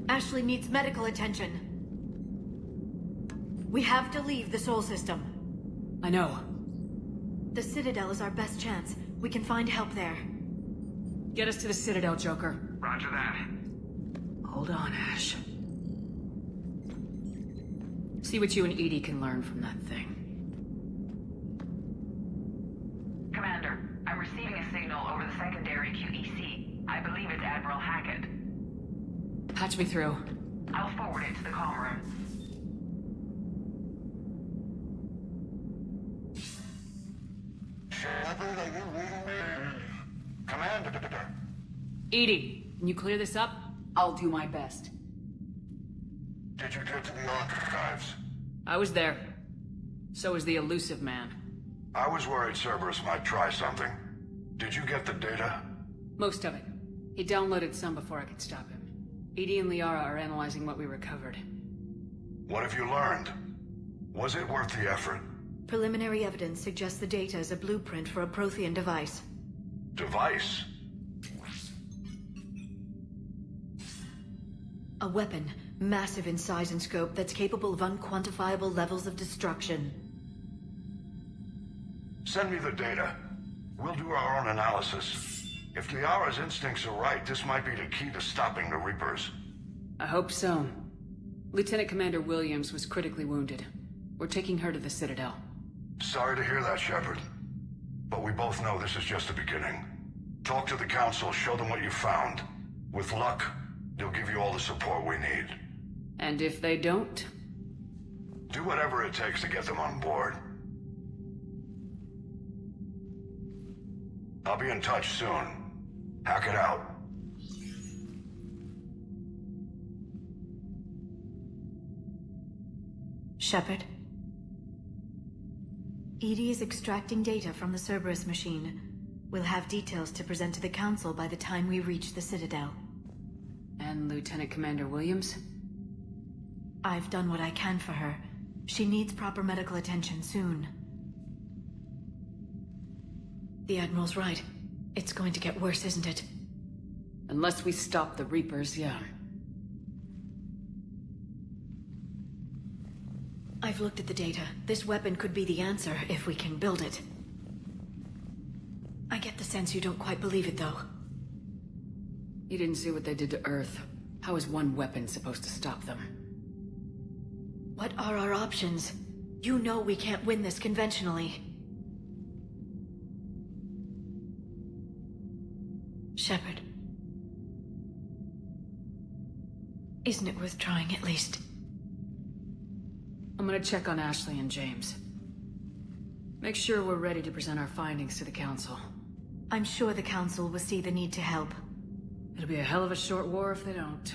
Ashley needs medical attention. We have to leave the Sol system. I know. The Citadel is our best chance. We can find help there. Get us to the Citadel, Joker. Roger that. Hold on, Ash. See what you and Edie can learn from that thing. Commander, I'm receiving a signal over the secondary QEC. I believe it's Admiral Hackett. Patch me through. I'll forward it to the comm room. Shepard, are you reading me? Commander. Edie, can you clear this up? I'll do my best. Did you get to the archives? I was there. So was the elusive man. I was worried Cerberus might try something. Did you get the data? Most of it. He downloaded some before I could stop him. Edie and Liara are analyzing what we recovered. What have you learned? Was it worth the effort? Preliminary evidence suggests the data is a blueprint for a Prothean device. Device? A weapon, massive in size and scope, that's capable of unquantifiable levels of destruction. Send me the data. We'll do our own analysis. If Liara's instincts are right, this might be the key to stopping the Reapers. I hope so. Lieutenant Commander Williams was critically wounded. We're taking her to the Citadel. Sorry to hear that, Shepard. But we both know this is just the beginning. Talk to the Council, show them what you found. With luck, they'll give you all the support we need. And if they don't? Do whatever it takes to get them on board. I'll be in touch soon. Hack it out. Shepard? Edie is extracting data from the Cerberus machine. We'll have details to present to the Council by the time we reach the Citadel. And Lieutenant Commander Williams? I've done what I can for her. She needs proper medical attention soon. The Admiral's right. It's going to get worse, isn't it? Unless we stop the Reapers, yeah. I've looked at the data. This weapon could be the answer if we can build it. I get the sense you don't quite believe it, though. You didn't see what they did to Earth. How is one weapon supposed to stop them? What are our options? You know we can't win this conventionally. Shepard. Isn't it worth trying at least? I'm gonna check on Ashley and James. Make sure we're ready to present our findings to the Council. I'm sure the Council will see the need to help. It'll be a hell of a short war if they don't.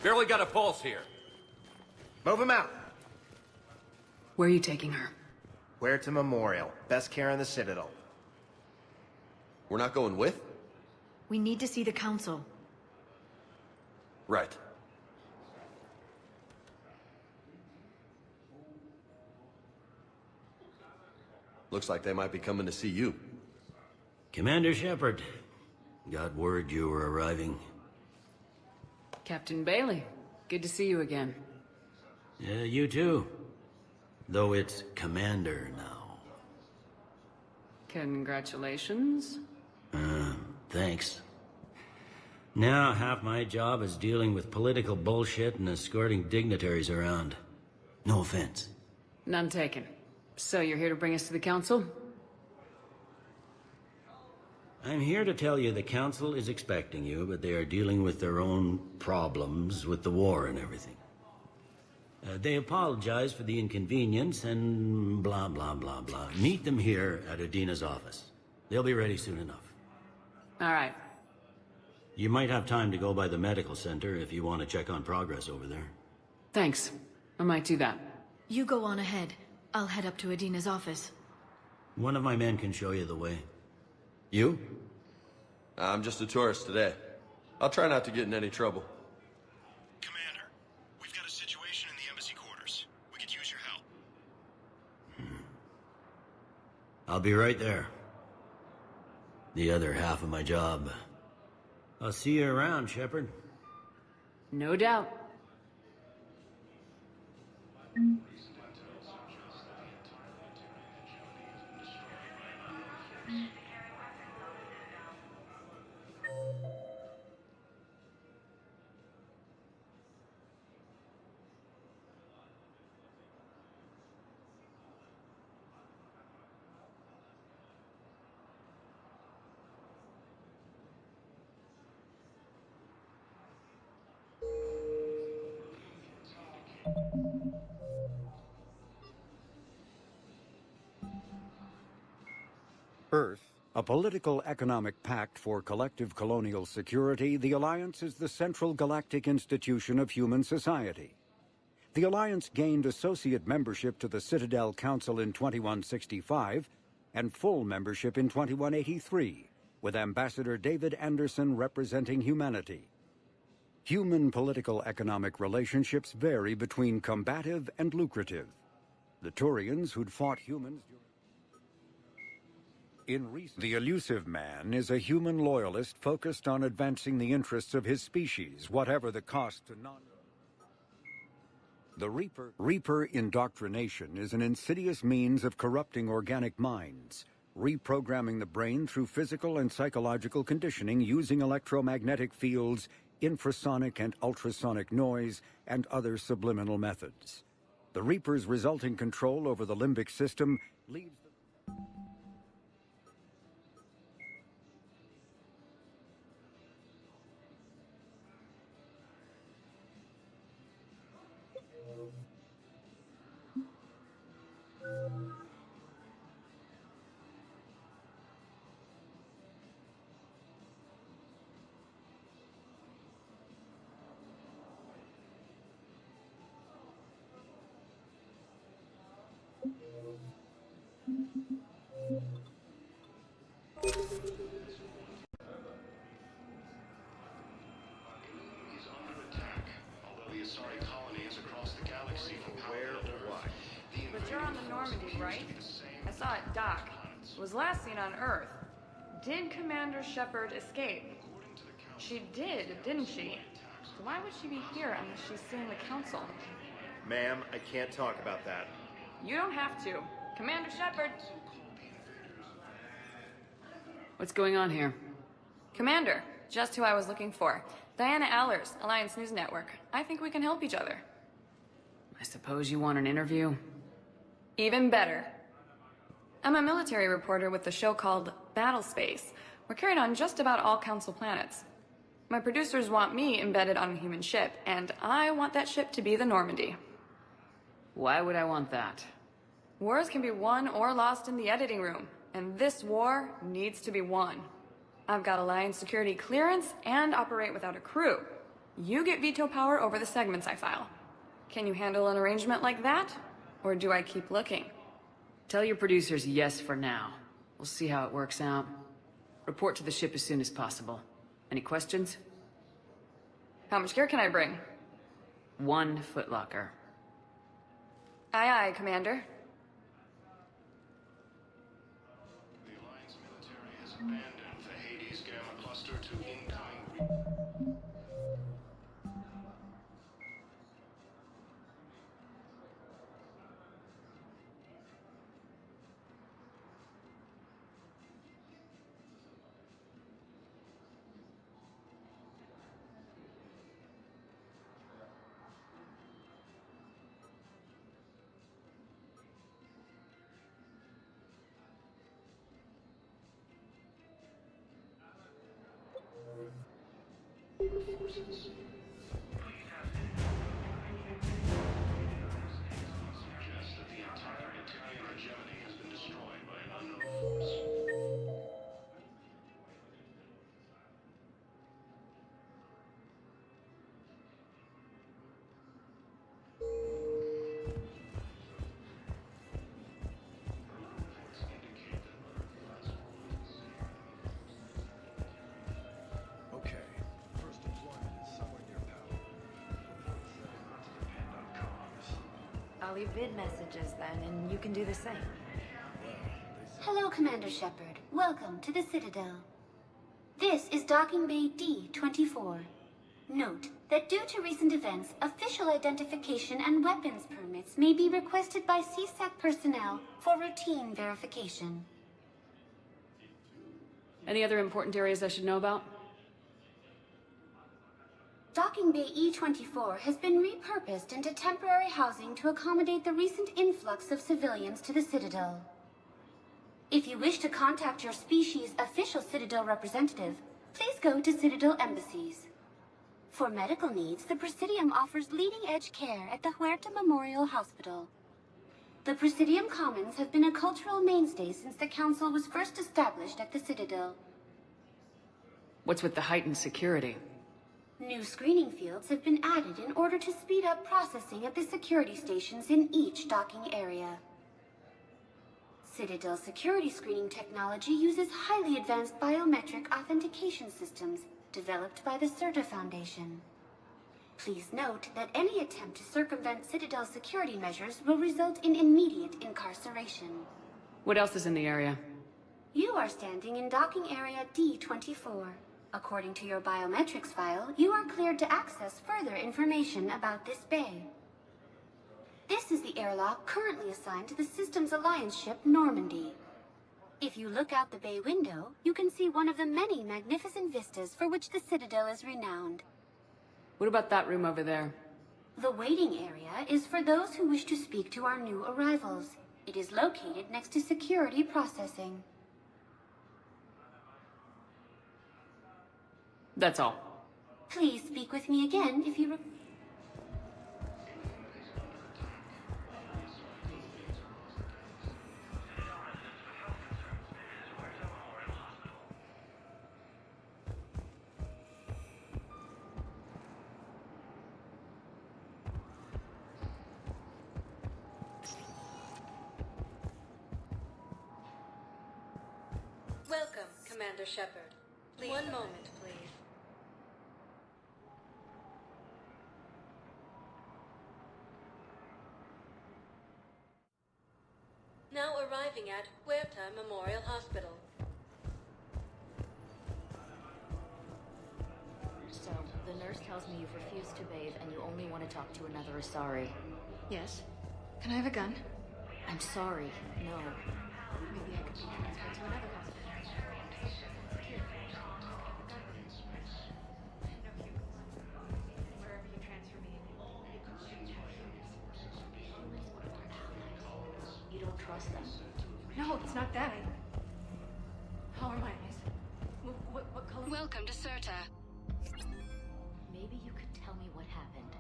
Barely got a pulse here. Move him out. Where are you taking her? Where to Memorial. Best care in the Citadel. We're not going with? We need to see the Council. Right. Looks like they might be coming to see you. Commander Shepard, got word you were arriving. Captain Bailey, good to see you again. You too. Though it's Commander now. Congratulations. Thanks. Now half my job is dealing with political bullshit and escorting dignitaries around. No offense. None taken. So you're here to bring us to the council? I'm here to tell you the council is expecting you, but they are dealing with their own problems with the war and everything. They apologize for the inconvenience and blah, blah, blah, blah. Meet them here at Adina's office. They'll be ready soon enough. All right. You might have time to go by the medical center if you want to check on progress over there. Thanks. I might do that. You go on ahead. I'll head up to Adina's office. One of my men can show you the way. You? I'm just a tourist today. I'll try not to get in any trouble. Commander, we've got a situation in the embassy quarters. We could use your help. I'll be right there. The other half of my job. I'll see you around, Shepard. No doubt. Earth, a political economic pact for collective colonial security, the Alliance is the central galactic institution of human society. The Alliance gained associate membership to the Citadel Council in 2165 and full membership in 2183, with Ambassador David Anderson representing humanity. Human political economic relationships vary between combative and lucrative. The Turians who'd fought humans the elusive man is a human loyalist focused on advancing the interests of his species, whatever the cost to non... The Reaper indoctrination is an insidious means of corrupting organic minds, reprogramming the brain through physical and psychological conditioning using electromagnetic fields, infrasonic and ultrasonic noise, and other subliminal methods. The Reaper's resulting control over the limbic system leaves But you're on the Normandy, right? I saw it dock. It was last seen on Earth. Did Commander Shepard escape? She did, didn't she? So why would she be here unless she's seeing the Council? Ma'am, I can't talk about that. You don't have to. Commander Shepard! What's going on here? Commander, just who I was looking for. Diana Allers, Alliance News Network. I think we can help each other. I suppose you want an interview? Even better. I'm a military reporter with the show called Battle Space. We're carried on just about all Council planets. My producers want me embedded on a human ship, and I want that ship to be the Normandy. Why would I want that? Wars can be won or lost in the editing room, and this war needs to be won. I've got Alliance security clearance and operate without a crew. You get veto power over the segments I file. Can you handle an arrangement like that? Or do I keep looking? Tell your producers yes for now. We'll see how it works out. Report to the ship as soon as possible. Any questions? How much gear can I bring? 1 footlocker. Aye, aye, Commander. The Alliance military has abandoned the Hades Gamma cluster to incoming... Suggests that the entire interior hegemony has been destroyed by an unknown force. Okay. First deployment is somewhere near power. Depend on comms. I'll leave vid messages then, and you can do the same. Hello, Commander Shepard. Welcome to the Citadel. This is Docking Bay D-24. Note that due to recent events, official identification and weapons permits may be requested by CSEC personnel for routine verification. Any other important areas I should know about? Docking Bay E-24 has been repurposed into temporary housing to accommodate the recent influx of civilians to the Citadel. If you wish to contact your species' official Citadel representative, please go to Citadel embassies. For medical needs, the Presidium offers leading-edge care at the Huerta Memorial Hospital. The Presidium Commons have been a cultural mainstay since the Council was first established at the Citadel. What's with the heightened security? New screening fields have been added in order to speed up processing at the security stations in each docking area. Citadel security screening technology uses highly advanced biometric authentication systems developed by the CERTA Foundation. Please note that any attempt to circumvent Citadel security measures will result in immediate incarceration. What else is in the area? You are standing in docking area D-24. According to your biometrics file, you are cleared to access further information about this bay. This is the airlock currently assigned to the Systems Alliance ship Normandy. If you look out the bay window, you can see one of the many magnificent vistas for which the Citadel is renowned. What about that room over there? The waiting area is for those who wish to speak to our new arrivals. It is located next to security processing. That's all. Please speak with me again if you... Welcome, Commander Shepard. One moment, please. Now arriving at Huerta Memorial Hospital. So, the nurse tells me you've refused to bathe and you only want to talk to another Asari. Yes. Can I have a gun? I'm sorry, no. Maybe I could be transferred to another hospital. Wherever you transfer me. You don't trust them? No, it's not that. How are my eyes? What color? Welcome to CERTA. Maybe you could tell me what happened.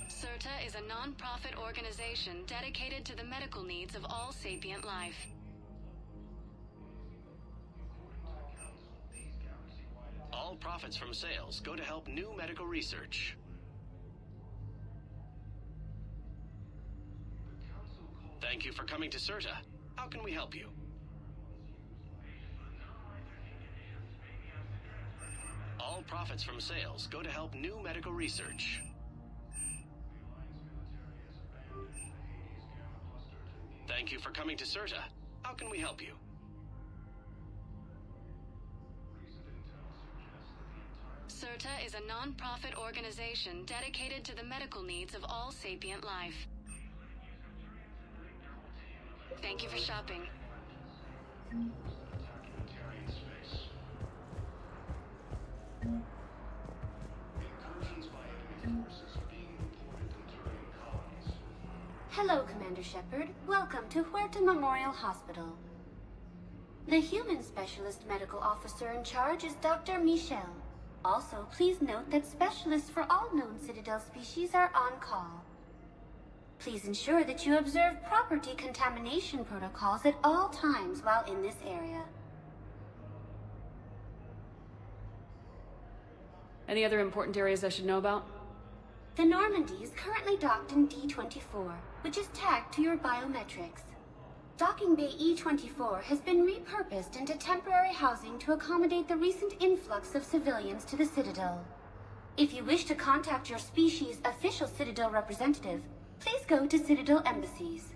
CERTA is a non-profit organization dedicated to the medical needs of all sapient life. All profits from sales go to help new medical research. Thank you for coming to CERTA. How can we help you? All profits from sales go to help new medical research. Thank you for coming to CERTA. How can we help you? CERTA is a non-profit organization dedicated to the medical needs of all sapient life. Thank you for shopping. Hello, Commander Shepard. Welcome to Huerta Memorial Hospital. The human specialist medical officer in charge is Dr. Michel. Also, please note that specialists for all known Citadel species are on call. Please ensure that you observe proper decontamination protocols at all times while in this area. Any other important areas I should know about? The Normandy is currently docked in D-24, which is tagged to your biometrics. Docking Bay E-24 has been repurposed into temporary housing to accommodate the recent influx of civilians to the Citadel. If you wish to contact your species' official Citadel representative, please go to Citadel embassies.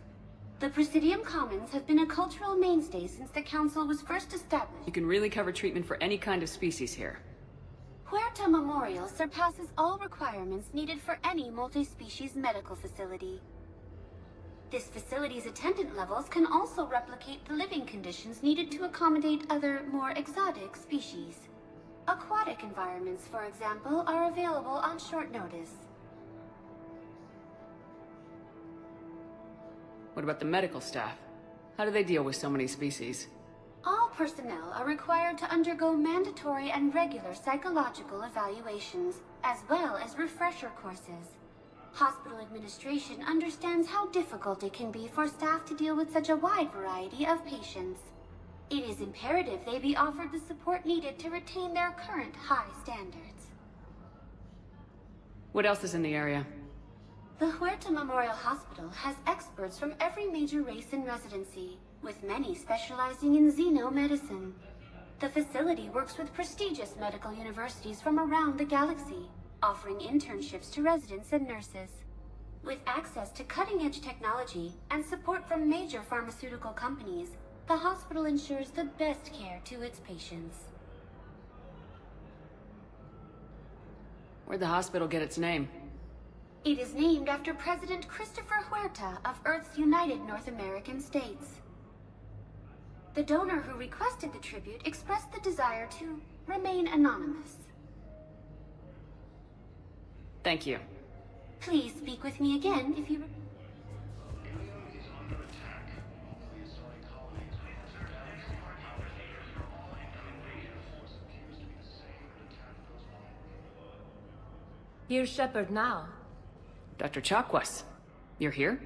The Presidium Commons have been a cultural mainstay since the Council was first established. You can really cover treatment for any kind of species here. Huerta Memorial surpasses all requirements needed for any multi-species medical facility. This facility's attendant levels can also replicate the living conditions needed to accommodate other, more exotic species. Aquatic environments, for example, are available on short notice. What about the medical staff? How do they deal with so many species? All personnel are required to undergo mandatory and regular psychological evaluations, as well as refresher courses. Hospital administration understands how difficult it can be for staff to deal with such a wide variety of patients. It is imperative they be offered the support needed to retain their current high standards. What else is in the area? The Huerta Memorial Hospital has experts from every major race in residency, with many specializing in xenomedicine. The facility works with prestigious medical universities from around the galaxy, offering internships to residents and nurses. With access to cutting-edge technology and support from major pharmaceutical companies, the hospital ensures the best care to its patients. Where'd the hospital get its name? It is named after President Christopher Huerta of Earth's United North American States. The donor who requested the tribute expressed the desire to remain anonymous. Thank you. Please speak with me again if you... Here's Shepard now. Dr. Chakwas, you're here?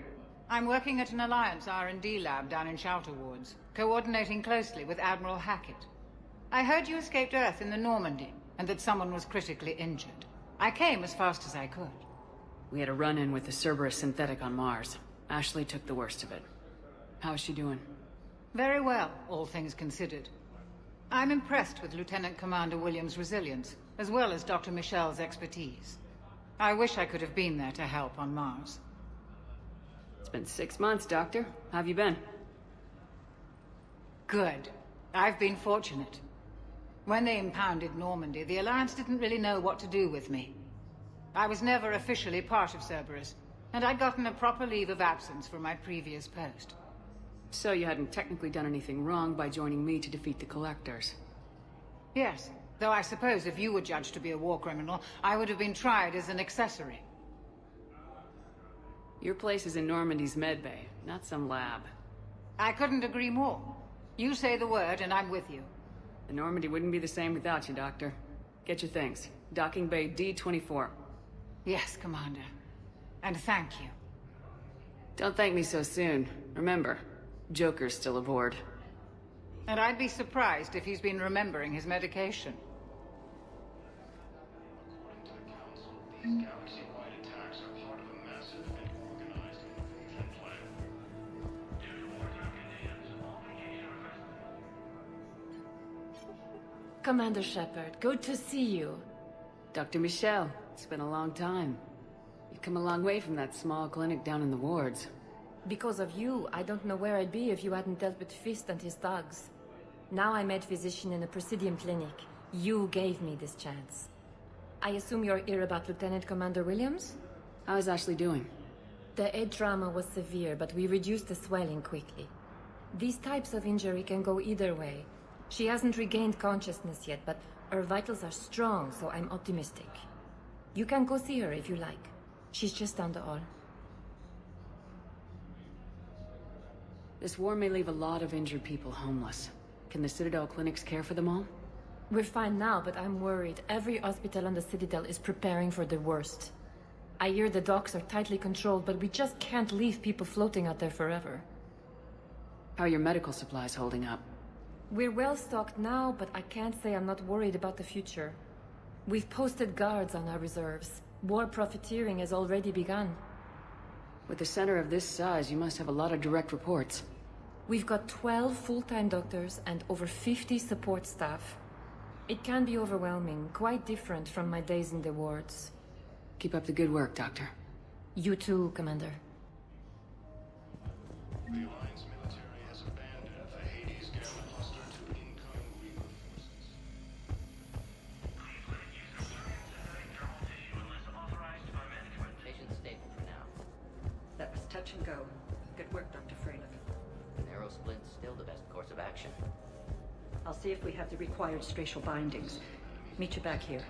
I'm working at an Alliance R&D lab down in Shelter Wards, coordinating closely with Admiral Hackett. I heard you escaped Earth in the Normandy, and that someone was critically injured. I came as fast as I could. We had a run-in with the Cerberus synthetic on Mars. Ashley took the worst of it. How is she doing? Very well, all things considered. I'm impressed with Lieutenant Commander Williams' resilience, as well as Dr. Michel's expertise. I wish I could have been there to help on Mars. It's been 6 months, Doctor. How have you been? Good. I've been fortunate. When they impounded Normandy, the Alliance didn't really know what to do with me. I was never officially part of Cerberus, and I'd gotten a proper leave of absence from my previous post. So you hadn't technically done anything wrong by joining me to defeat the Collectors? Yes, though I suppose if you were judged to be a war criminal, I would have been tried as an accessory. Your place is in Normandy's medbay, not some lab. I couldn't agree more. You say the word and I'm with you. The Normandy wouldn't be the same without you, Doctor. Get your things. Docking Bay D-24. Yes, Commander. And thank you. Don't thank me so soon. Remember, Joker's still aboard. And I'd be surprised if he's been remembering his medication. According to the Council, these galaxy-wide attacks are part of a massive and organized invasion plan. Due to wartime conditions, all vacation Commander Shepard, good to see you. Dr. Michel, it's been a long time. You've come a long way from that small clinic down in the wards. Because of you, I don't know where I'd be if you hadn't dealt with Fist and his thugs. Now I'm head physician in a Presidium clinic. You gave me this chance. I assume you're here about Lieutenant Commander Williams? How is Ashley doing? The head trauma was severe, but we reduced the swelling quickly. These types of injury can go either way. She hasn't regained consciousness yet, but her vitals are strong, so I'm optimistic. You can go see her if you like. She's just down the hall. This war may leave a lot of injured people homeless. Can the Citadel clinics care for them all? We're fine now, but I'm worried. Every hospital on the Citadel is preparing for the worst. I hear the docks are tightly controlled, but we just can't leave people floating out there forever. How are your medical supplies holding up? We're well stocked now, but I can't say I'm not worried about the future. We've posted guards on our reserves. War profiteering has already begun. With a center of this size, you must have a lot of direct reports. We've got 12 full-time doctors and over 50 support staff. It can be overwhelming, quite different from my days in the wards. Keep up the good work, Doctor. You too, Commander. The Alliance military has abandoned the Hades Gamma cluster to incoming Reaper forces. Patient stable for now. That was touch and go. Good work, Dr. Freeland. Narrow splint's still the best course of action. I'll see if we have the required spatial bindings. Meet you back here.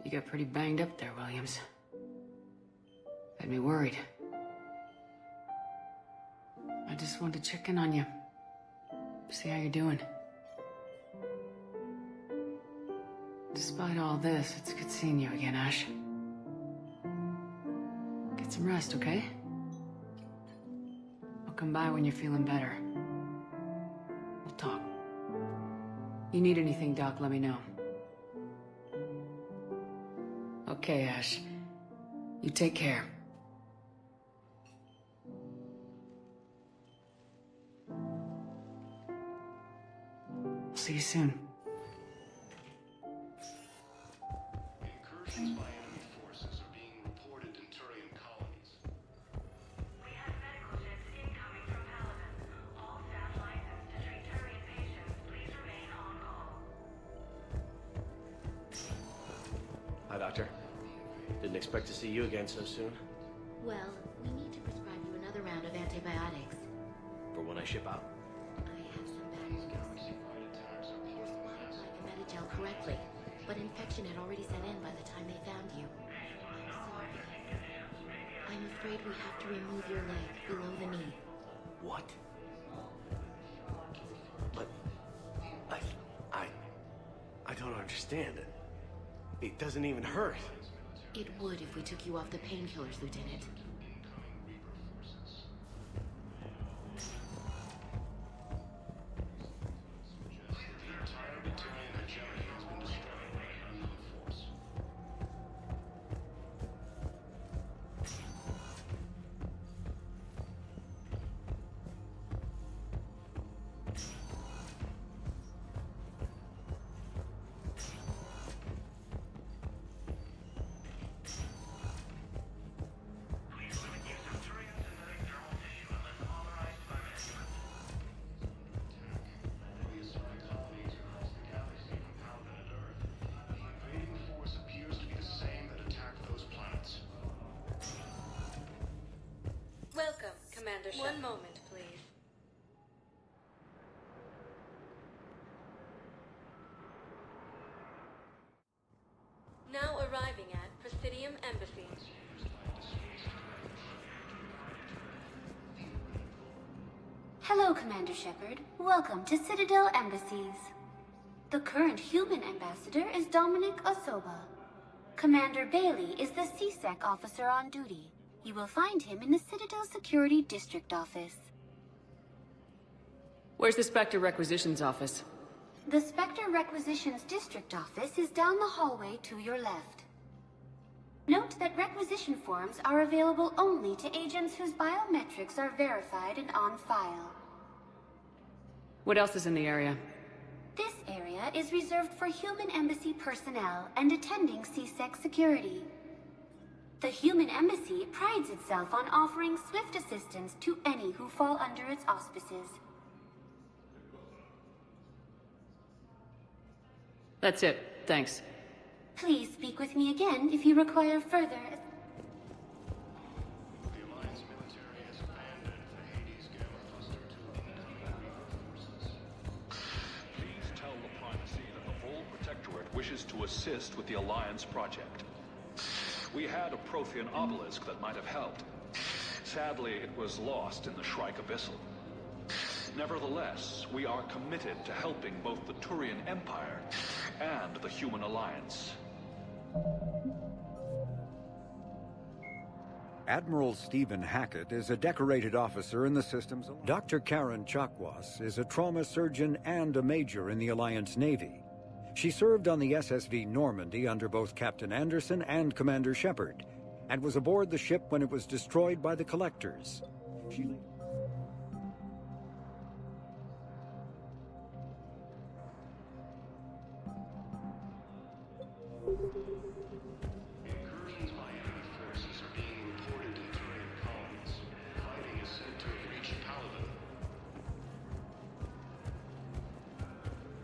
You got pretty banged up there, Williams. Had me worried. I just wanted to check in on you. See how you're doing. Despite all this, it's good seeing you again, Ash. Get some rest, okay? I'll come by when you're feeling better. We'll talk. You need anything, Doc, let me know. Okay, Ash. You take care. See you soon. Incursions by enemy forces are being reported in Turian colonies. We have medical ships incoming from Paladin. All staff licensed to treat Turian patients, please remain on call. Hi, Doctor. Didn't expect to see you again so soon. Well, we need to prescribe you another round of antibiotics. For when I ship out. I have some bad news. You responded like a Medigel correctly, but infection had already set in by the time they found you. I'm sorry. I'm afraid we have to remove your leg below the knee. What? But I don't understand it. It doesn't even hurt. It would if we took you off the painkillers, Lieutenant. Welcome, Commander Shepard. One moment, please. Now arriving at Presidium Embassy. Hello, Commander Shepard. Welcome to Citadel Embassies. The current human ambassador is Dominic Osoba. Commander Bailey is the CSEC officer on duty. You will find him in the Citadel Security District Office. Where's the Spectre Requisitions Office? The Spectre Requisitions District Office is down the hallway to your left. Note that requisition forms are available only to agents whose biometrics are verified and on file. What else is in the area? This area is reserved for human embassy personnel and attending CSEC security. The human embassy prides itself on offering swift assistance to any who fall under its auspices. That's it. Thanks. Please speak with me again if you require further. The Alliance military has abandoned the Hades Gamma cluster to incoming Reaper forces. Please tell the Primacy that the full Protectorate wishes to assist with the Alliance project. We had a Prothean obelisk that might have helped. Sadly, it was lost in the Shrike Abyssal. Nevertheless, we are committed to helping both the Turian Empire and the Human Alliance. Admiral Stephen Hackett is a decorated officer in the system's alliance. Dr. Karen Chakwas is a trauma surgeon and a major in the Alliance Navy. She served on the SSV Normandy under both Captain Anderson and Commander Shepard, and was aboard the ship when it was destroyed by the Collectors. She... Incursions by enemy forces are being reported in Turian colonies. Fighting is said to have reached Paladin.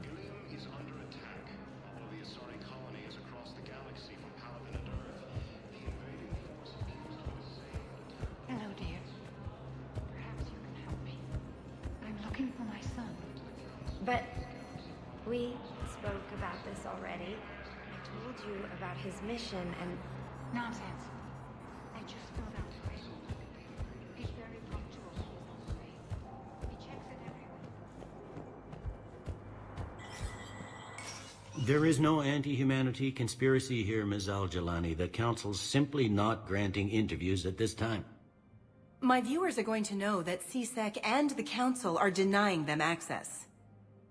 Ilium is under attack. Although the Asari colony is across the galaxy from Paladin and Earth, the invading force appears to have saved. Hello, dear. Perhaps you can help me. I'm looking for my son. But we spoke about this already. I told you about his mission and... Nonsense. I just filled out for him. He's very punctual when he's on space. He checks it every week. There is no anti-humanity conspiracy here, Ms. Al-Jalani. The Council's simply not granting interviews at this time. My viewers are going to know that CSEC and the Council are denying them access.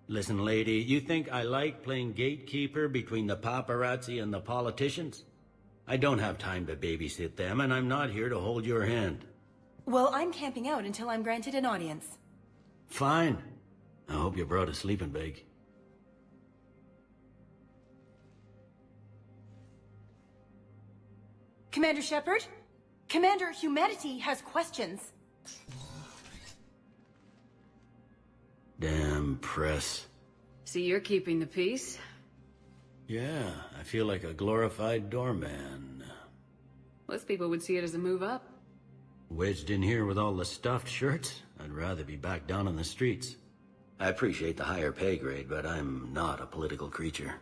Listen, lady, you think I like playing gatekeeper between the paparazzi and the politicians? I don't have time to babysit them, and I'm not here to hold your hand. Well, I'm camping out until I'm granted an audience. Fine. I hope you brought a sleeping bag. Commander Shepard? Commander, humanity has questions. Damn press. See, you're keeping the peace? Yeah, I feel like a glorified doorman. Most people would see it as a move up. Wedged in here with all the stuffed shirts, I'd rather be back down on the streets. I appreciate the higher pay grade, but I'm not a political creature.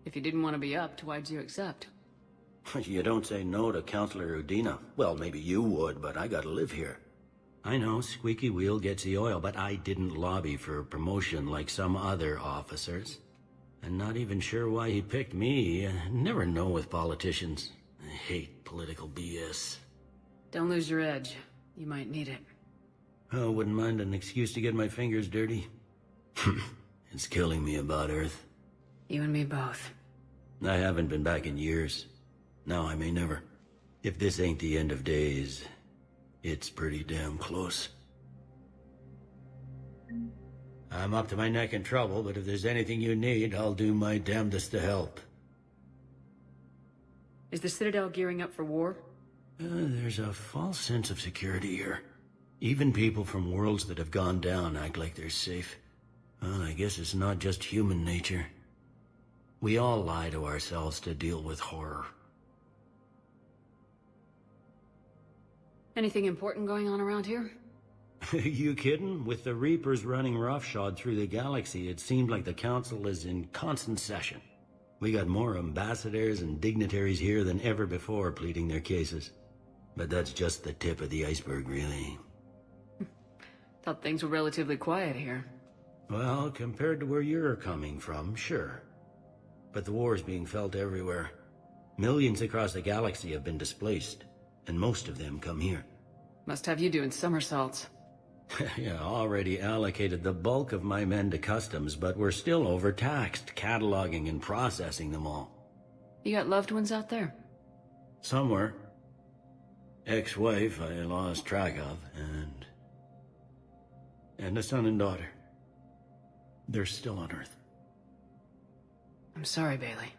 If you didn't want to be upped, why'd you accept? You don't say no to Councilor Udina. Well, maybe you would, but I gotta live here. I know, squeaky wheel gets the oil, but I didn't lobby for promotion like some other officers. I'm not even sure why he picked me. Never know with politicians. I hate political BS. Don't lose your edge. You might need it. Oh, wouldn't mind an excuse to get my fingers dirty. It's killing me about Earth. You and me both. I haven't been back in years. Now I may never. If this ain't the end of days, it's pretty damn close. I'm up to my neck in trouble, but if there's anything you need, I'll do my damnedest to help. Is the Citadel gearing up for war? There's a false sense of security here. Even people from worlds that have gone down act like they're safe. Well, I guess it's not just human nature. We all lie to ourselves to deal with horror. Anything important going on around here? You kidding? With the Reapers running roughshod through the galaxy, it seemed like the Council is in constant session. We got more ambassadors and dignitaries here than ever before pleading their cases. But that's just the tip of the iceberg, really. Thought things were relatively quiet here. Well, compared to where you're coming from, sure. But the war's being felt everywhere. Millions across the galaxy have been displaced, and most of them come here. Must have you doing somersaults. Yeah, already allocated the bulk of my men to customs, but we're still overtaxed, cataloging and processing them all. You got loved ones out there? Somewhere. Ex-wife I lost track of, and a son and daughter. They're still on Earth. I'm sorry, Bailey.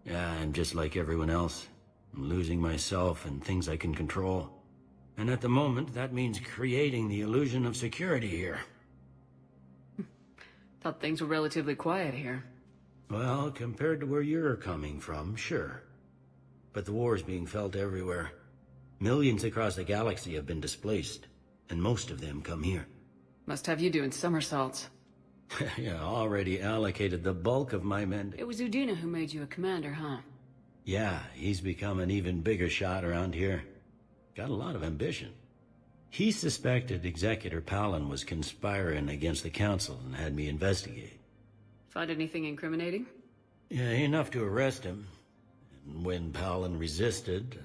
Yeah, I'm just like everyone else. I'm losing myself and things I can control. And at the moment, that means creating the illusion of security here. Thought things were relatively quiet here. Well, compared to where you're coming from, sure. But the war's being felt everywhere. Millions across the galaxy have been displaced, and most of them come here. Must have you doing somersaults. Yeah, already allocated the bulk of my men. It was Udina who made you a commander, huh? Yeah, he's become an even bigger shot around here. Got a lot of ambition. He suspected Executor Palin was conspiring against the Council and had me investigate. Find anything incriminating? Yeah, enough to arrest him. And when Palin resisted,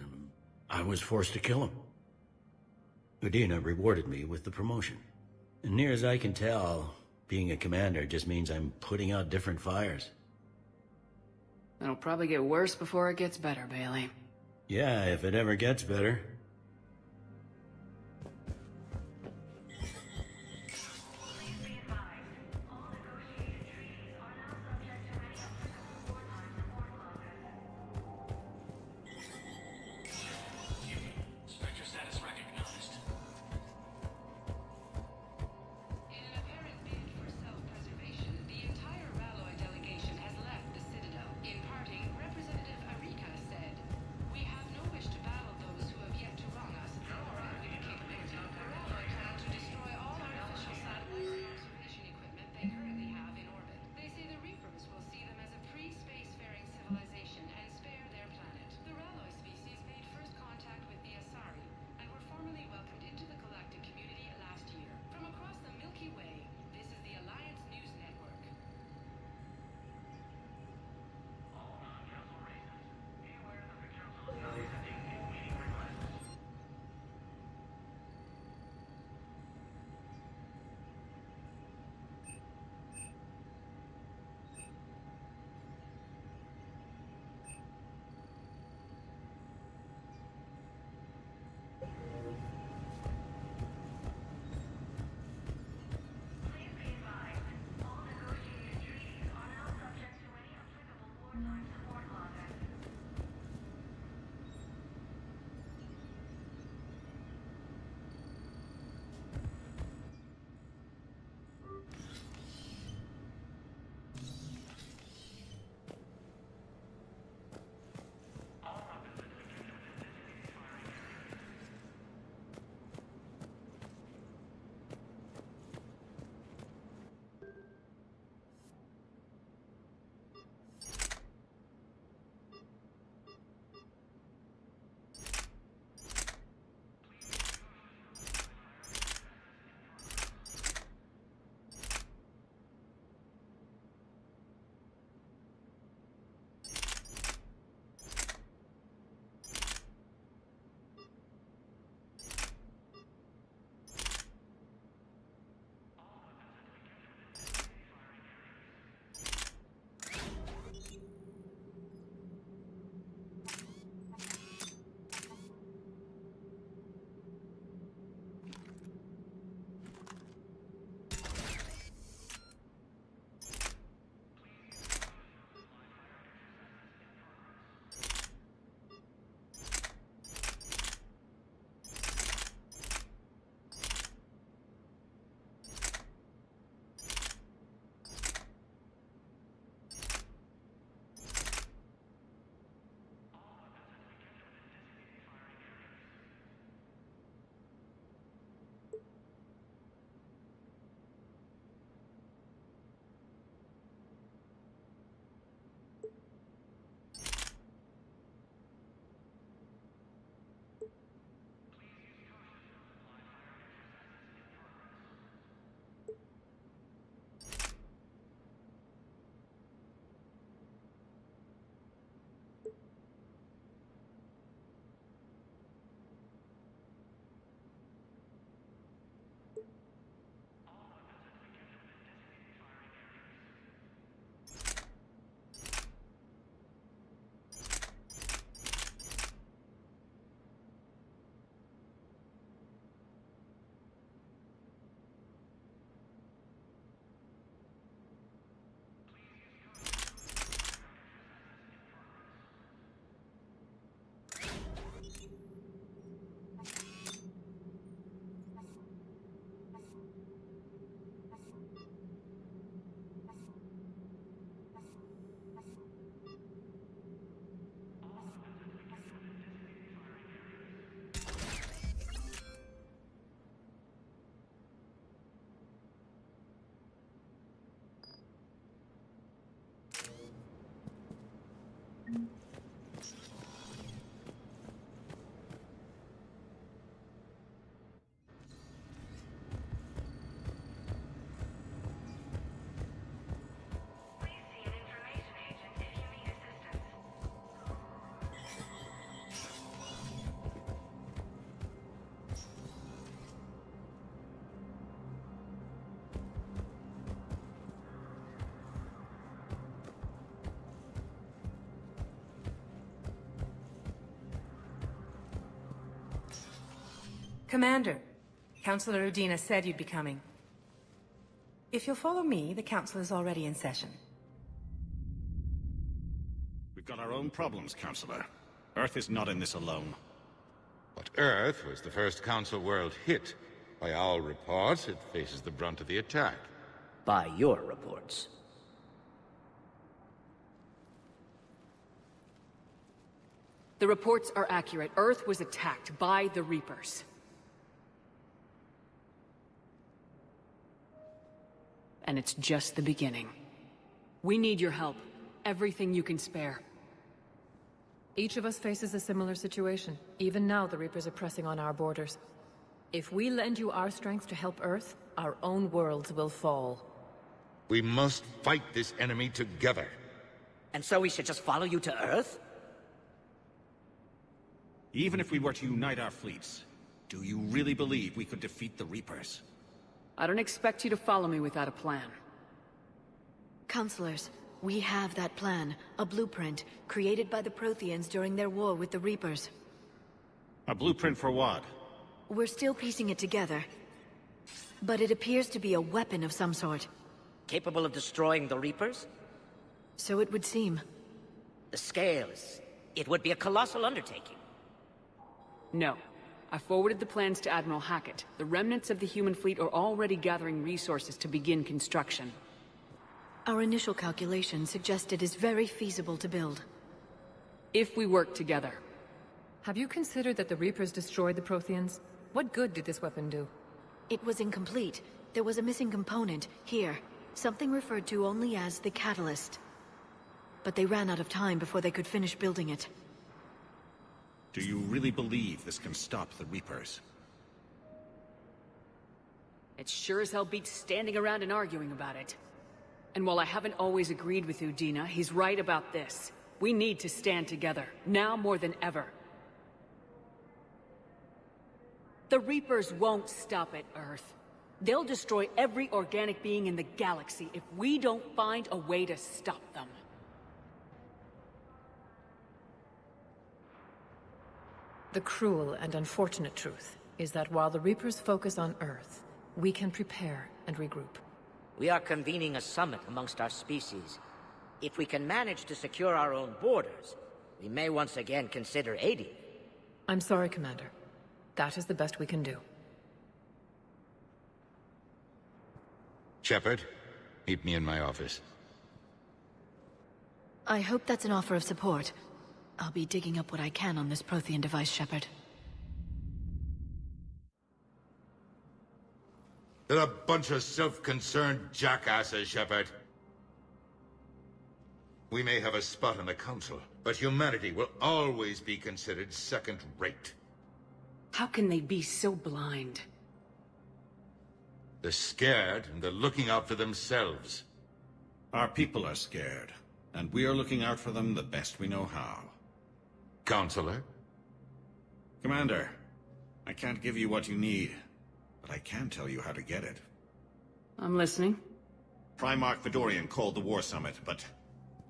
I was forced to kill him. Udina rewarded me with the promotion. And near as I can tell, being a commander just means I'm putting out different fires. It'll probably get worse before it gets better, Bailey. Yeah, if it ever gets better. In parting, Representative Arika said, "We have no wish to battle those who have yet Commander, Councilor Udina said you'd be coming. If you'll follow me, the council is already in session. We've got our own problems, Councilor. Earth is not in this alone. But Earth was the first Council world hit. By all reports, it faces the brunt of the attack. By your reports. The reports are accurate. Earth was attacked by the Reapers. And it's just the beginning. We need your help. Everything you can spare. Each of us faces a similar situation. Even now, the Reapers are pressing on our borders. If we lend you our strength to help Earth, our own worlds will fall. We must fight this enemy together. And so we should just follow you to Earth? Even if we were to unite our fleets, do you really believe we could defeat the Reapers? I don't expect you to follow me without a plan. Councilors, we have that plan. A blueprint, created by the Protheans during their war with the Reapers. A blueprint for what? We're still piecing it together. But it appears to be a weapon of some sort. Capable of destroying the Reapers? So it would seem. The scale is... it would be a colossal undertaking. No. I forwarded the plans to Admiral Hackett. The remnants of the human fleet are already gathering resources to begin construction. Our initial calculations suggest it is very feasible to build. If we work together. Have you considered that the Reapers destroyed the Protheans? What good did this weapon do? It was incomplete. There was a missing component, here. Something referred to only as the catalyst. But they ran out of time before they could finish building it. Do you really believe this can stop the Reapers? It sure as hell beats standing around and arguing about it. And while I haven't always agreed with Udina, he's right about this. We need to stand together, now more than ever. The Reapers won't stop at Earth. They'll destroy every organic being in the galaxy if we don't find a way to stop them. The cruel and unfortunate truth is that while the Reapers focus on Earth, we can prepare and regroup. We are convening a summit amongst our species. If we can manage to secure our own borders, we may once again consider aiding. I'm sorry, Commander. That is the best we can do. Shepard, meet me in my office. I hope that's an offer of support. I'll be digging up what I can on this Prothean device, Shepard. They're a bunch of self-concerned jackasses, Shepard. We may have a spot on the Council, but humanity will always be considered second-rate. How can they be so blind? They're scared, and they're looking out for themselves. Our people are scared, and we are looking out for them the best we know how. Councilor? Commander, I can't give you what you need, but I can tell you how to get it. I'm listening. Primarch Fedorian called the War Summit, but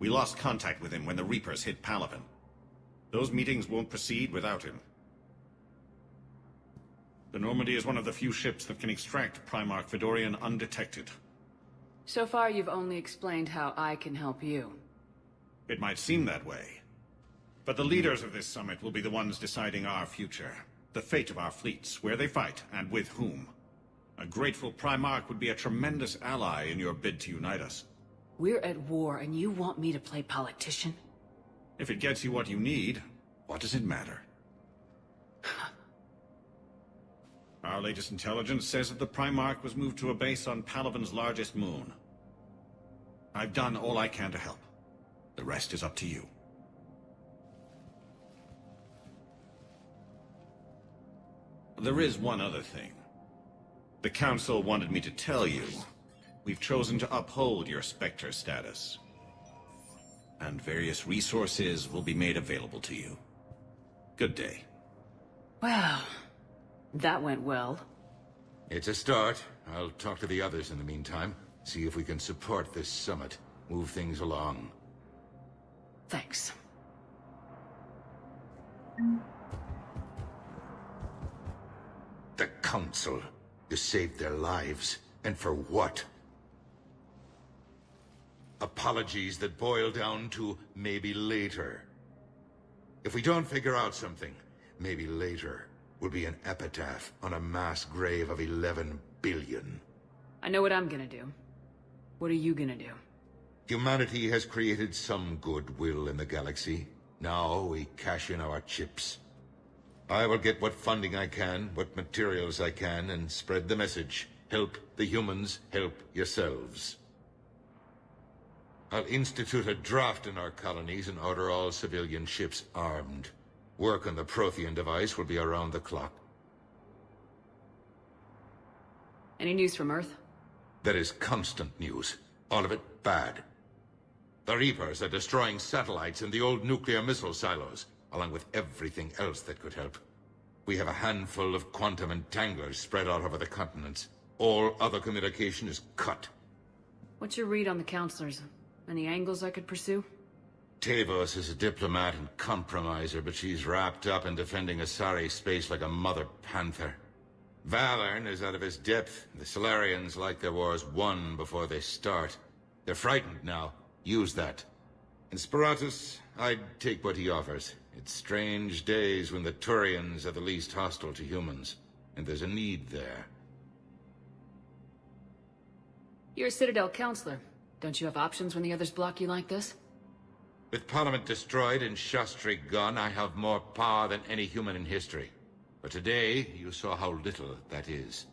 we lost contact with him when the Reapers hit Palaven. Those meetings won't proceed without him. The Normandy is one of the few ships that can extract Primarch Fedorian undetected. So far, you've only explained how I can help you. It might seem that way. But the leaders of this summit will be the ones deciding our future. The fate of our fleets, where they fight, and with whom. A grateful Primarch would be a tremendous ally in your bid to unite us. We're at war, and you want me to play politician? If it gets you what you need, what does it matter? Our latest intelligence says that the Primarch was moved to a base on Palaven's largest moon. I've done all I can to help. The rest is up to you. There is one other thing. The Council wanted me to tell you, we've chosen to uphold your Spectre status. And various resources will be made available to you. Good day. Well, that went well. It's a start. I'll talk to the others in the meantime. See if we can support this summit. Move things along. Thanks. The Council. You saved their lives. And for what? Apologies that boil down to maybe later. If we don't figure out something, maybe later will be an epitaph on a mass grave of 11 billion. I know what I'm gonna do. What are you gonna do? Humanity has created some goodwill in the galaxy. Now we cash in our chips. I will get what funding I can, what materials I can, and spread the message. Help the humans, help yourselves. I'll institute a draft in our colonies and order all civilian ships armed. Work on the Prothean device will be around the clock. Any news from Earth? There is constant news. All of it bad. The Reapers are destroying satellites and the old nuclear missile silos, along with everything else that could help. We have a handful of quantum entanglers spread out over the continents. All other communication is cut. What's your read on the counselors? Any angles I could pursue? Tavos is a diplomat and compromiser, but she's wrapped up in defending Asari space like a mother panther. Valern is out of his depth. The Solarians like their wars won before they start. They're frightened now. Use that. In Sparatus, I'd take what he offers. It's strange days when the Turians are the least hostile to humans, and there's a need there. You're a Citadel councilor. Don't you have options when the others block you like this? With Parliament destroyed and Shastri gone, I have more power than any human in history. But today, you saw how little that is.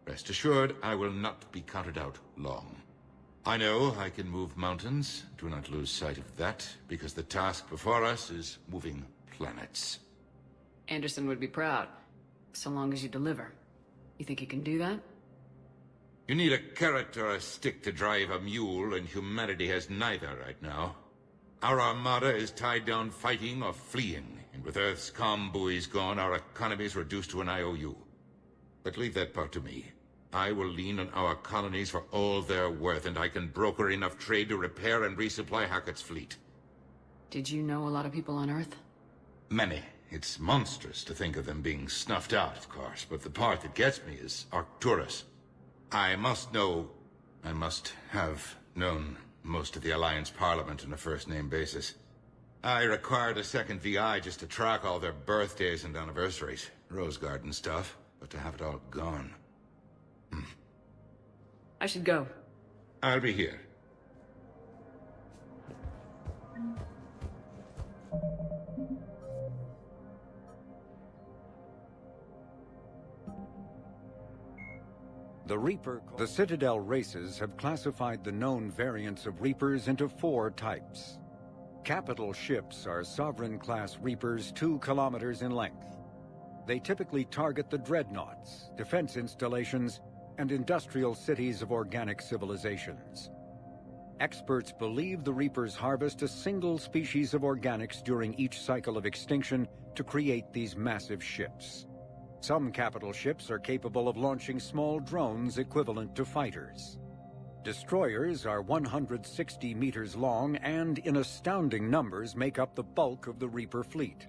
Rest assured, I will not be counted out long. I know I can move mountains. Do not lose sight of that, because the task before us is moving planets. Anderson would be proud, so long as you deliver. You think you can do that? You need a carrot or a stick to drive a mule, and humanity has neither right now. Our armada is tied down fighting or fleeing, and with Earth's comm buoys gone, our economy is reduced to an IOU. But leave that part to me. I will lean on our colonies for all they're worth, and I can broker enough trade to repair and resupply Hackett's fleet. Did you know a lot of people on Earth? Many. It's monstrous to think of them being snuffed out, of course, but the part that gets me is Arcturus. I must have known most of the Alliance Parliament on a first-name basis. I required a second VI just to track all their birthdays and anniversaries. Rose Garden stuff, but to have it all gone. I should go. I'll be here. The Citadel races have classified the known variants of Reapers into 4 types. Capital ships are Sovereign-class Reapers 2 kilometers in length. They typically target the dreadnoughts, defense installations, and industrial cities of organic civilizations. Experts believe the Reapers harvest a single species of organics during each cycle of extinction to create these massive ships. Some capital ships are capable of launching small drones equivalent to fighters. Destroyers are 160 meters long and, in astounding numbers, make up the bulk of the Reaper fleet.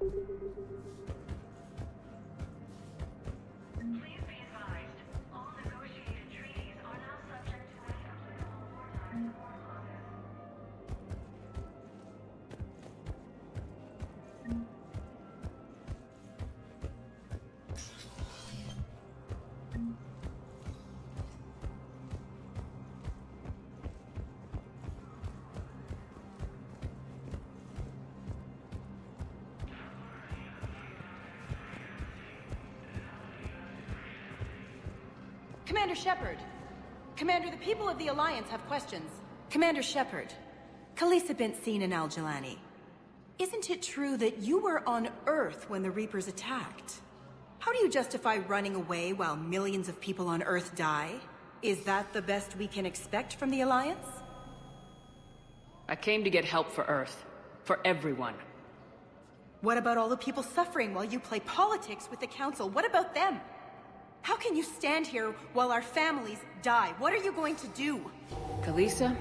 Please be advised, all negotiated treaties are now subject to an applicable wartime war clause. Commander Shepard. Commander, the people of the Alliance have questions. Commander Shepard, Khaleesa bint Seen and Al-Jalani. Isn't it true that you were on Earth when the Reapers attacked? How do you justify running away while millions of people on Earth die? Is that the best we can expect from the Alliance? I came to get help for Earth. For everyone. What about all the people suffering while you play politics with the Council? What about them? How can you stand here while our families die? What are you going to do? Khaleesa,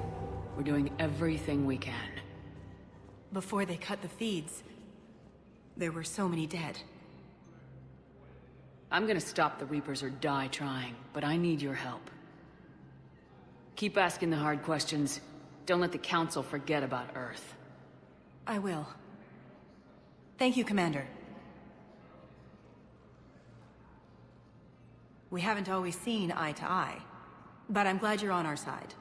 we're doing everything we can. Before they cut the feeds, there were so many dead. I'm gonna stop the Reapers or die trying, but I need your help. Keep asking the hard questions. Don't let the Council forget about Earth. I will. Thank you, Commander. We haven't always seen eye to eye, but I'm glad you're on our side.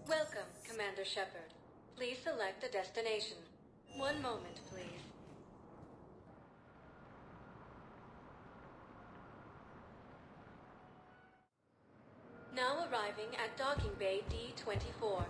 Welcome, Commander Shepard. Please select a destination. One moment, please. Now arriving at Docking Bay D-24.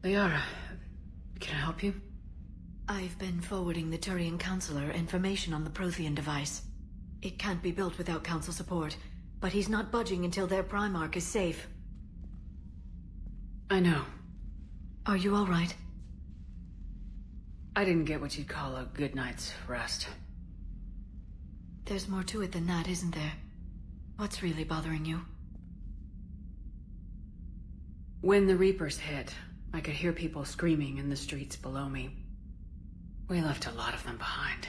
Liara, can I help you? I've been forwarding the Turian councilor information on the Prothean device. It can't be built without council support, but he's not budging until their Primarch is safe. I know. Are you all right? I didn't get what you'd call a good night's rest. There's more to it than that, isn't there? What's really bothering you? When the Reapers hit, I could hear people screaming in the streets below me. We left a lot of them behind.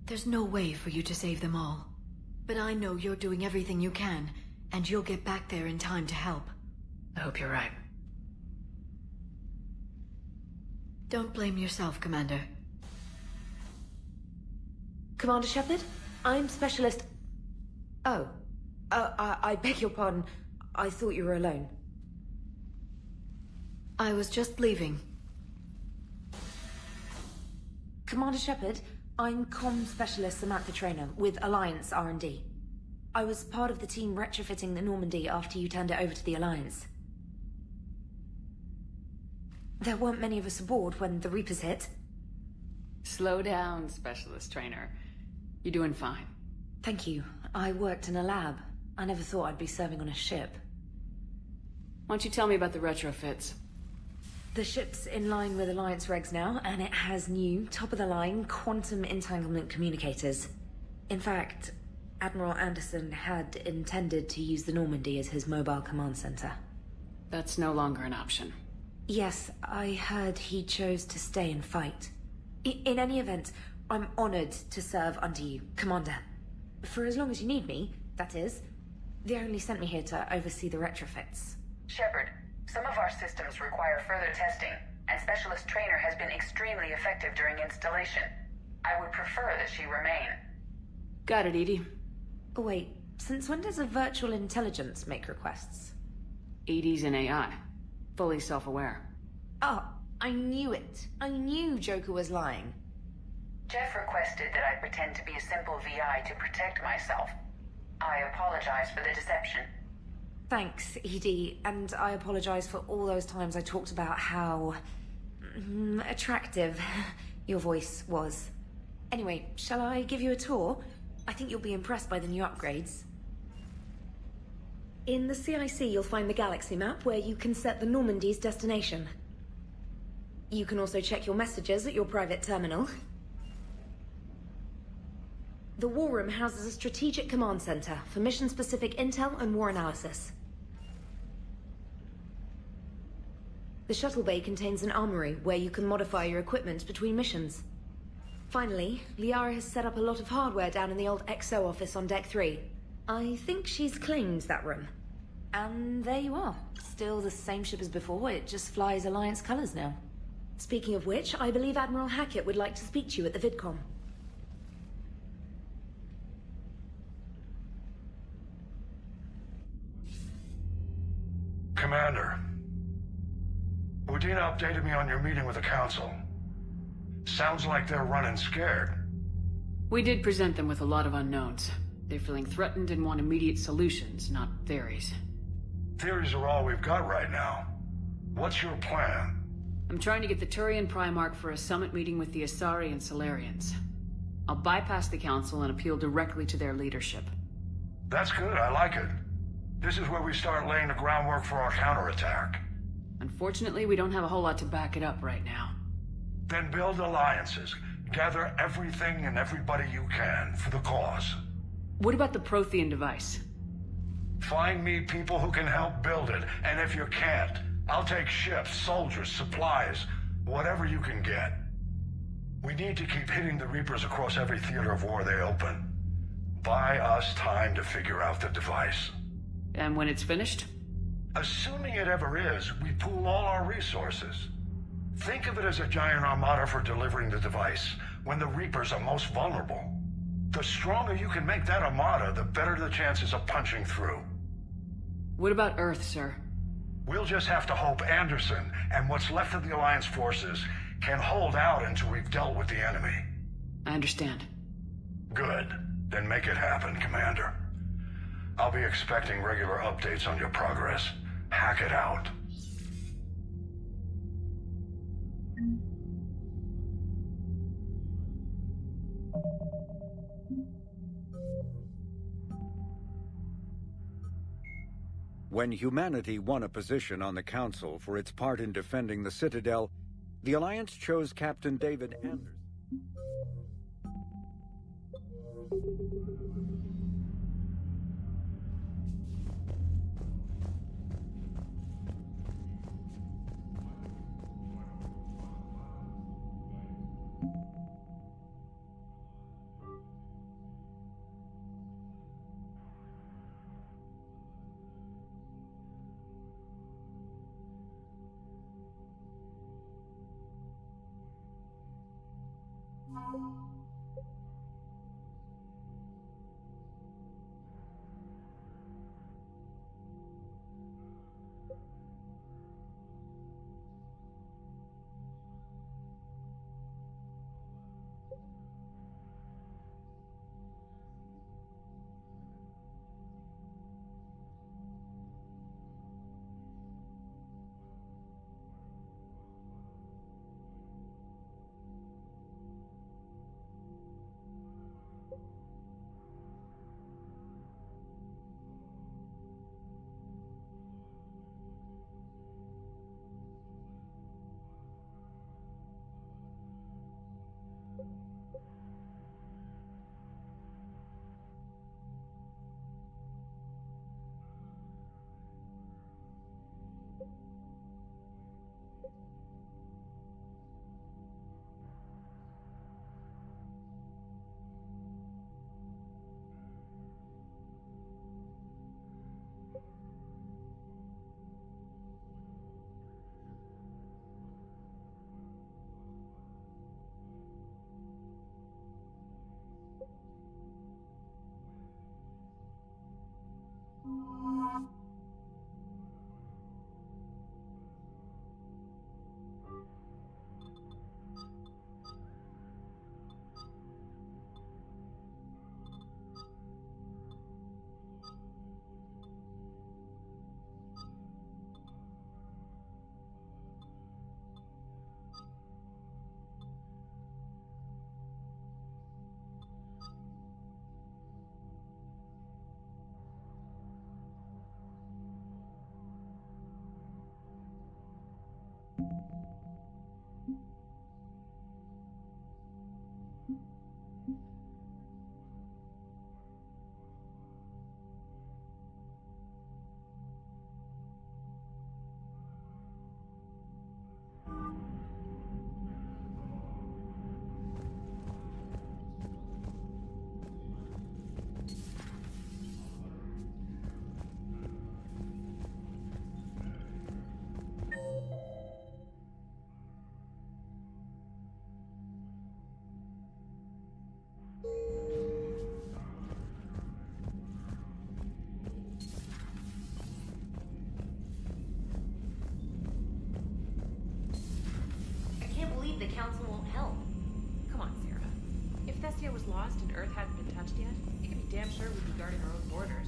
There's no way for you to save them all. But I know you're doing everything you can, and you'll get back there in time to help. I hope you're right. Don't blame yourself, Commander. Commander Shepard? I'm Specialist... Oh. I beg your pardon. I thought you were alone. I was just leaving. Commander Shepard, I'm Comm Specialist Samantha Traynor with Alliance R&D. I was part of the team retrofitting the Normandy after you turned it over to the Alliance. There weren't many of us aboard when the Reapers hit. Slow down, Specialist Trainer. You're doing fine. Thank you. I worked in a lab. I never thought I'd be serving on a ship. Why don't you tell me about the retrofits? The ship's in line with Alliance regs now, and it has new, top-of-the-line, quantum entanglement communicators. In fact, Admiral Anderson had intended to use the Normandy as his mobile command center. That's no longer an option. Yes, I heard he chose to stay and fight. In any event, I'm honored to serve under you, Commander. For as long as you need me, that is. They only sent me here to oversee the retrofits. Shepard, some of our systems require further testing, and Specialist Trainer has been extremely effective during installation. I would prefer that she remain. Got it, Edie. Oh, wait, since when does a virtual intelligence make requests? Edie's an AI. Fully self-aware. Oh, I knew it. I knew Joker was lying. Jeff requested that I pretend to be a simple VI to protect myself. I apologize for the deception. Thanks, Edie, and I apologize for all those times I talked about how... attractive your voice was. Anyway, shall I give you a tour? I think you'll be impressed by the new upgrades. In the CIC, you'll find the galaxy map where you can set the Normandy's destination. You can also check your messages at your private terminal. The War Room houses a strategic command center for mission-specific intel and war analysis. The shuttle bay contains an armory where you can modify your equipment between missions. Finally, Liara has set up a lot of hardware down in the old XO office on Deck 3. I think she's claimed that room. And there you are. Still the same ship as before, it just flies Alliance colors now. Speaking of which, I believe Admiral Hackett would like to speak to you at the VidCom. Commander, Udina updated me on your meeting with the Council. Sounds like they're running scared. We did present them with a lot of unknowns. They're feeling threatened and want immediate solutions, not theories. Theories are all we've got right now. What's your plan? I'm trying to get the Turian Primarch for a summit meeting with the Asari and Solarians. I'll bypass the Council and appeal directly to their leadership. That's good, I like it. This is where we start laying the groundwork for our counterattack. Unfortunately, we don't have a whole lot to back it up right now. Then build alliances. Gather everything and everybody you can for the cause. What about the Prothean device? Find me people who can help build it, and if you can't, I'll take ships, soldiers, supplies, whatever you can get. We need to keep hitting the Reapers across every theater of war they open. Buy us time to figure out the device. And when it's finished? Assuming it ever is, we pool all our resources. Think of it as a giant armada for delivering the device, when the Reapers are most vulnerable. The stronger you can make that armada, the better the chances of punching through. What about Earth, sir? We'll just have to hope Anderson and what's left of the Alliance forces can hold out until we've dealt with the enemy. I understand. Good. Then make it happen, Commander. I'll be expecting regular updates on your progress. Hack it out. When humanity won a position on the Council for its part in defending the Citadel, the Alliance chose Captain David Anderson. Council won't help. Come on, Sarah. If Thestia was lost and Earth hadn't been touched yet, you can be damn sure we'd be guarding our own borders.